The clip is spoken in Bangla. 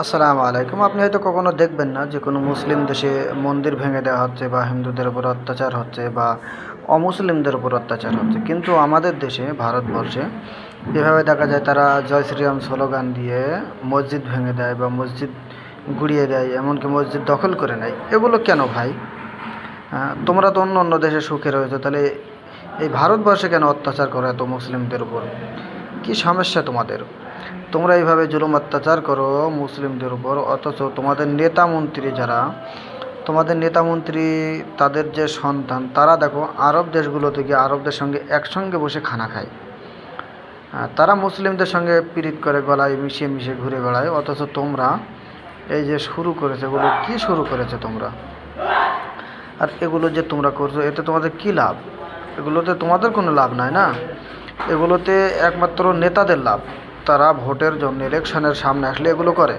আসসালামু আলাইকুম। আপনি হয়তো কখনো দেখবেন না যে কোনো মুসলিম দেশে মন্দির ভেঙে দেওয়া হচ্ছে বা হিন্দুদের উপর অত্যাচার হচ্ছে বা অমুসলিমদের উপর অত্যাচার হচ্ছে। কিন্তু আমাদের দেশে ভারতবর্ষে এভাবে দেখা যায় তারা জয় শ্রীরাম স্লোগান দিয়ে মসজিদ ভেঙে দেয় বা মসজিদ গুঁড়িয়ে দেয়, এমনকি মসজিদ দখল করে নেয়। এগুলো কেন ভাই? তোমরা তো অন্য অন্য দেশে সুখে রয়েছো, তাহলে এই ভারতবর্ষে কেন অত্যাচার করো এত মুসলিমদের উপর? কী সমস্যা তোমাদের? তোমরা এইভাবে জুলুম অত্যাচার করো মুসলিমদের উপর, অথচ তোমাদের নেতা মন্ত্রী যারা, তোমাদের নেতা মন্ত্রী তাদের যে সন্তান তারা দেখো আরব দেশগুলোতে গিয়ে আরবদের সঙ্গে একসঙ্গে বসে খানা খায়। তারা মুসলিমদের সঙ্গে পীড়িত করে, গলায় মিশিয়ে মিশিয়ে ঘুরে বেড়ায়, অথচ তোমরা এই যে শুরু করেছে, এগুলো কি শুরু করেছে তোমরা? আর এগুলো যে তোমরা করছো এতে তোমাদের কী লাভ? এগুলোতে তোমাদের কোনো লাভ নাই না। এগুলোতে একমাত্র নেতাদের লাভ। তারা ভোটের জন্য ইলেকশনের সামনে আসলে এগুলো করে।